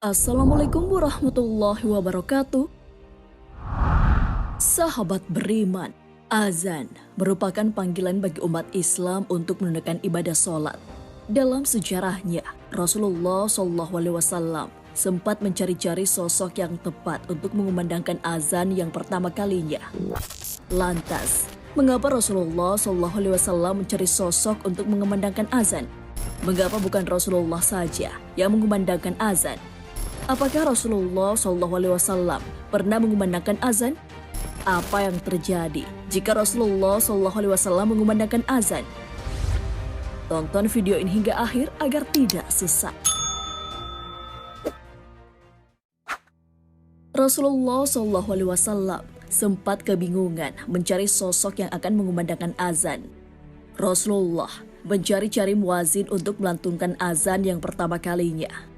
Assalamualaikum warahmatullahi wabarakatuh. Sahabat beriman, azan merupakan panggilan bagi umat Islam untuk menunaikan ibadah sholat. Dalam sejarahnya, Rasulullah SAW sempat mencari-cari sosok yang tepat untuk mengumandangkan azan yang pertama kalinya. Lantas, mengapa Rasulullah SAW mencari sosok untuk mengumandangkan azan? Mengapa bukan Rasulullah saja yang mengumandangkan azan? Apakah Rasulullah SAW pernah mengumandangkan azan? Apa yang terjadi jika Rasulullah SAW mengumandangkan azan? Tonton video ini hingga akhir agar tidak sesat. Rasulullah SAW sempat kebingungan mencari sosok yang akan mengumandangkan azan. Rasulullah mencari-cari muazin untuk melantunkan azan yang pertama kalinya.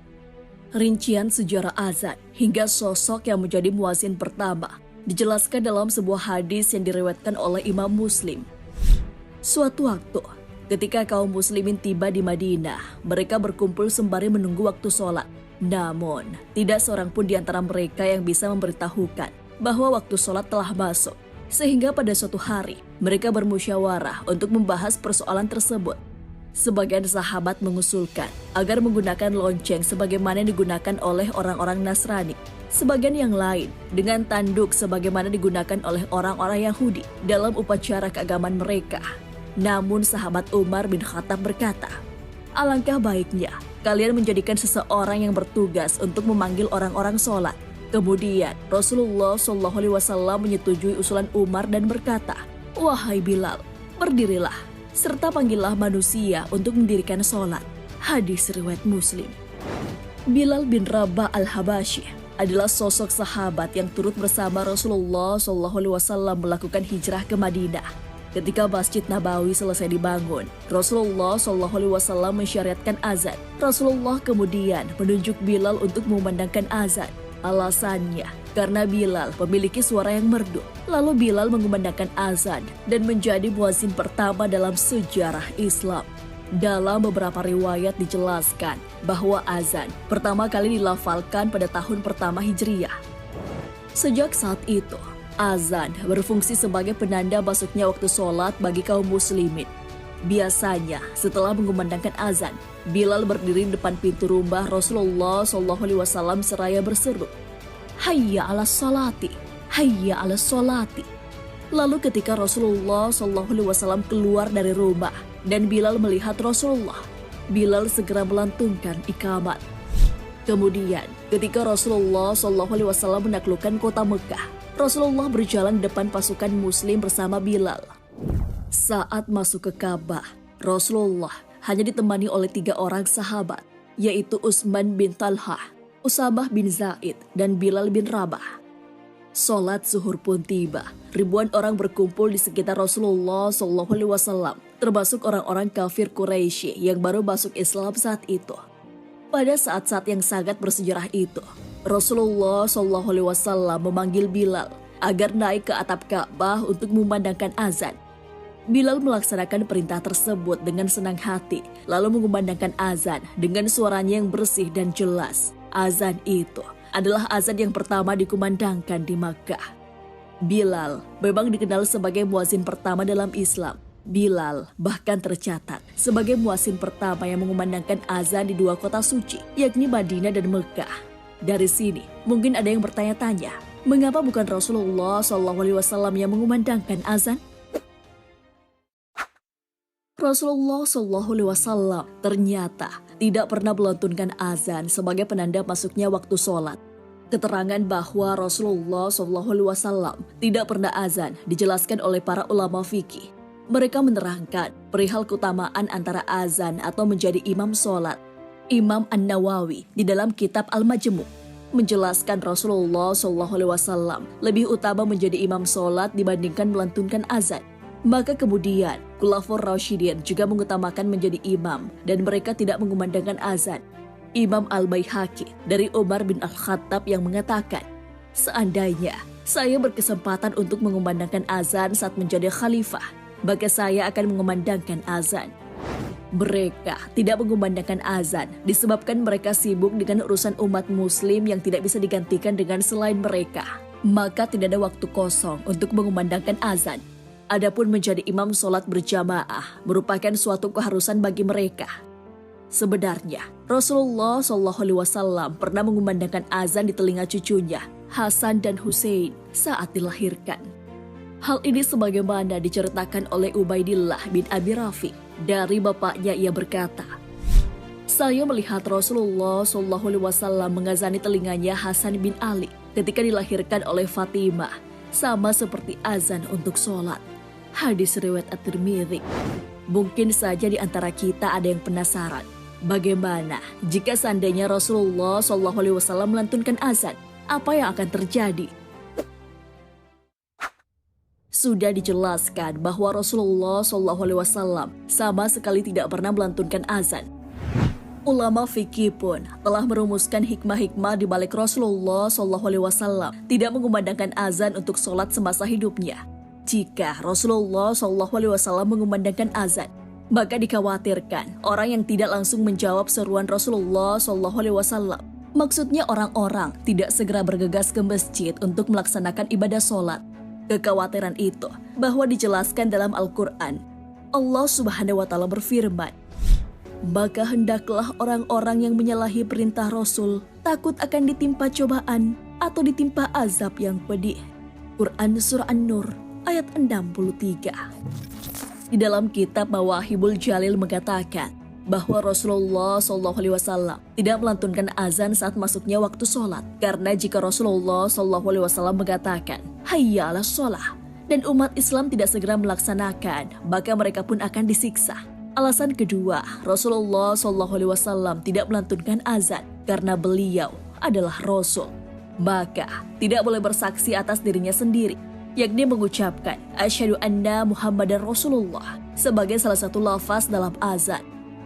Rincian sejarah azan hingga sosok yang menjadi muazin pertama dijelaskan dalam sebuah hadis yang diriwayatkan oleh Imam Muslim. Suatu waktu, ketika kaum muslimin tiba di Madinah, mereka berkumpul sembari menunggu waktu sholat. Namun, tidak seorang pun di antara mereka yang bisa memberitahukan bahwa waktu sholat telah masuk. Sehingga pada suatu hari, mereka bermusyawarah untuk membahas persoalan tersebut. Sebagian sahabat mengusulkan agar menggunakan lonceng sebagaimana yang digunakan oleh orang-orang Nasrani. Sebagian yang lain dengan tanduk sebagaimana digunakan oleh orang-orang Yahudi dalam upacara keagamaan mereka. Namun sahabat Umar bin Khattab berkata, "Alangkah baiknya kalian menjadikan seseorang yang bertugas untuk memanggil orang-orang sholat." Kemudian Rasulullah SAW menyetujui usulan Umar dan berkata, "Wahai Bilal, berdirilah, serta panggillah manusia untuk mendirikan sholat." Hadis riwayat Muslim. Bilal bin Rabah al-Habashi adalah sosok sahabat yang turut bersama Rasulullah SAW melakukan hijrah ke Madinah. Ketika Masjid Nabawi selesai dibangun, Rasulullah SAW mensyariatkan azan. Rasulullah kemudian menunjuk Bilal untuk memandangkan azan. Alasannya, karena Bilal memiliki suara yang merdu. Lalu Bilal mengumandangkan azan dan menjadi muazin pertama dalam sejarah Islam. Dalam beberapa riwayat dijelaskan bahwa azan pertama kali dilafalkan pada tahun pertama Hijriyah. Sejak saat itu, azan berfungsi sebagai penanda masuknya waktu sholat bagi kaum muslimin. Biasanya setelah mengumandangkan azan, Bilal berdiri di depan pintu rumah Rasulullah SAW seraya berseru, "Hayya ala salati, hayya ala salati." Lalu ketika Rasulullah SAW keluar dari rumah dan Bilal melihat Rasulullah, Bilal segera melantunkan iqamat. Kemudian ketika Rasulullah SAW menaklukkan kota Mekah, Rasulullah berjalan di depan pasukan muslim bersama Bilal. Saat masuk ke Ka'bah, Rasulullah hanya ditemani oleh 3 orang sahabat, yaitu Utsman bin Talhah, Usamah bin Zaid, dan Bilal bin Rabah. Sholat zuhur pun tiba. Ribuan orang berkumpul di sekitar Rasulullah SAW, termasuk orang-orang kafir Quraisy yang baru masuk Islam saat itu. Pada saat-saat yang sangat bersejarah itu, Rasulullah SAW memanggil Bilal agar naik ke atap Ka'bah untuk memandangkan azan. Bilal melaksanakan perintah tersebut dengan senang hati, lalu mengumandangkan azan dengan suaranya yang bersih dan jelas. Azan itu adalah azan yang pertama dikumandangkan di Makkah. Bilal memang dikenal sebagai muazin pertama dalam Islam. Bilal bahkan tercatat sebagai muazin pertama yang mengumandangkan azan di 2 kota suci, yakni Madinah dan Mekah. Dari sini, mungkin ada yang bertanya-tanya, mengapa bukan Rasulullah SAW yang mengumandangkan azan? Rasulullah SAW ternyata tidak pernah melantunkan azan sebagai penanda masuknya waktu sholat. Keterangan bahwa Rasulullah SAW tidak pernah azan dijelaskan oleh para ulama fikih. Mereka menerangkan perihal keutamaan antara azan atau menjadi imam sholat. Imam An-Nawawi di dalam kitab Al-Majmu' menjelaskan Rasulullah SAW lebih utama menjadi imam sholat dibandingkan melantunkan azan. Maka kemudian Khulafaur Rasyidin juga mengutamakan menjadi imam dan mereka tidak mengumandangkan azan. Imam Al-Baihaqi dari Umar bin Al-Khattab yang mengatakan, "Seandainya saya berkesempatan untuk mengumandangkan azan saat menjadi khalifah, maka saya akan mengumandangkan azan." Mereka tidak mengumandangkan azan disebabkan mereka sibuk dengan urusan umat muslim yang tidak bisa digantikan dengan selain mereka. Maka tidak ada waktu kosong untuk mengumandangkan azan. Adapun menjadi imam sholat berjamaah merupakan suatu keharusan bagi mereka. Sebenarnya, Rasulullah SAW pernah mengumandangkan azan di telinga cucunya, Hasan dan Hussein, saat dilahirkan. Hal ini sebagaimana diceritakan oleh Ubaidillah bin Abi Rafi. Dari bapaknya ia berkata, "Saya melihat Rasulullah SAW mengazani telinganya Hasan bin Ali ketika dilahirkan oleh Fatimah, sama seperti azan untuk sholat." Hadis riwayat At-Tirmidzi. Mungkin saja di antara kita ada yang penasaran, bagaimana jika seandainya Rasulullah SAW melantunkan azan, apa yang akan terjadi? Sudah dijelaskan bahwa Rasulullah SAW sama sekali tidak pernah melantunkan azan. Ulama fikih pun telah merumuskan hikmah-hikmah di balik Rasulullah SAW tidak mengumandangkan azan untuk sholat semasa hidupnya. Jika Rasulullah SAW mengumandangkan azan, maka dikhawatirkan orang yang tidak langsung menjawab seruan Rasulullah SAW. Maksudnya orang-orang tidak segera bergegas ke masjid untuk melaksanakan ibadah sholat. Kekhawatiran itu bahwa dijelaskan dalam Al-Quran. Allah Subhanahu wa Ta'ala berfirman, "Maka hendaklah orang-orang yang menyalahi perintah Rasul takut akan ditimpa cobaan atau ditimpa azab yang pedih." Quran Surah An-Nur ayat 63. Di dalam kitab Mawahibul Jalil mengatakan bahwa Rasulullah SAW tidak melantunkan azan saat masuknya waktu sholat. Karena jika Rasulullah SAW mengatakan, "Hayya 'alas sholah," dan umat Islam tidak segera melaksanakan, maka mereka pun akan disiksa. Alasan kedua, Rasulullah SAW tidak melantunkan azan karena beliau adalah Rasul. Maka tidak boleh bersaksi atas dirinya sendiri, yakni mengucapkan asyhadu anna Muhammadar Rasulullah sebagai salah satu lafaz dalam azan.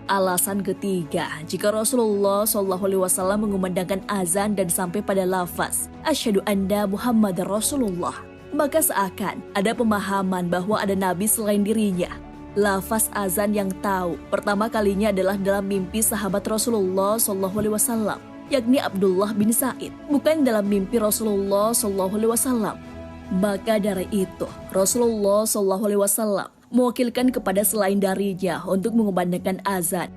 Alasan ketiga, jika Rasulullah SAW mengumandangkan azan dan sampai pada lafaz asyhadu anna Muhammadar Rasulullah, maka seakan ada pemahaman bahwa ada nabi selain dirinya. Lafaz azan yang tahu pertama kalinya adalah dalam mimpi sahabat Rasulullah SAW, yakni Abdullah bin Sa'id, bukan dalam mimpi Rasulullah SAW. Maka dari itu, Rasulullah SAW mewakilkan kepada selain darinya untuk mengumandangkan azan.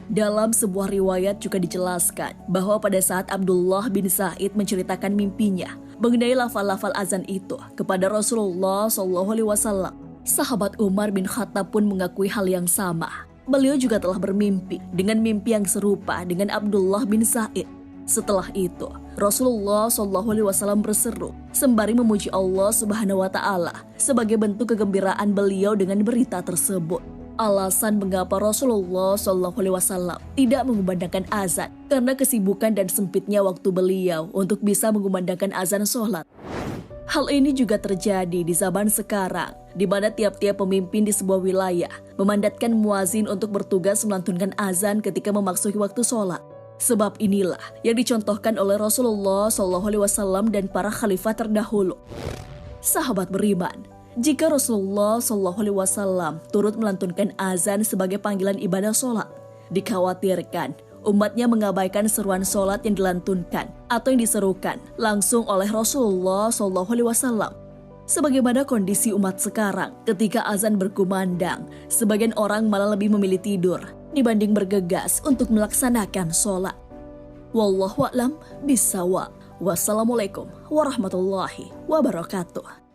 Dalam sebuah riwayat juga dijelaskan bahwa pada saat Abdullah bin Sa'id menceritakan mimpinya mengenai lafal-lafal azan itu kepada Rasulullah SAW, sahabat Umar bin Khattab pun mengakui hal yang sama. Beliau juga telah bermimpi dengan mimpi yang serupa dengan Abdullah bin Sa'id. Setelah itu, Rasulullah SAW berseru sembari memuji Allah Subhanahu wa Ta'ala sebagai bentuk kegembiraan beliau dengan berita tersebut. Alasan mengapa Rasulullah SAW tidak mengumandangkan azan karena kesibukan dan sempitnya waktu beliau untuk bisa mengumandangkan azan sholat. Hal ini juga terjadi di zaman sekarang, di mana tiap-tiap pemimpin di sebuah wilayah memandatkan muazin untuk bertugas melantunkan azan ketika memasuki waktu sholat. Sebab inilah yang dicontohkan oleh Rasulullah SAW dan para khalifah terdahulu. Sahabat beriman, jika Rasulullah SAW turut melantunkan azan sebagai panggilan ibadah sholat, dikhawatirkan umatnya mengabaikan seruan sholat yang dilantunkan atau yang diserukan langsung oleh Rasulullah SAW. Sebagaimana kondisi umat sekarang ketika azan berkumandang, sebagian orang malah lebih memilih tidur dibanding bergegas untuk melaksanakan sholat. Wallahu a'lam bishawab. Wassalamualaikum warahmatullahi wabarakatuh.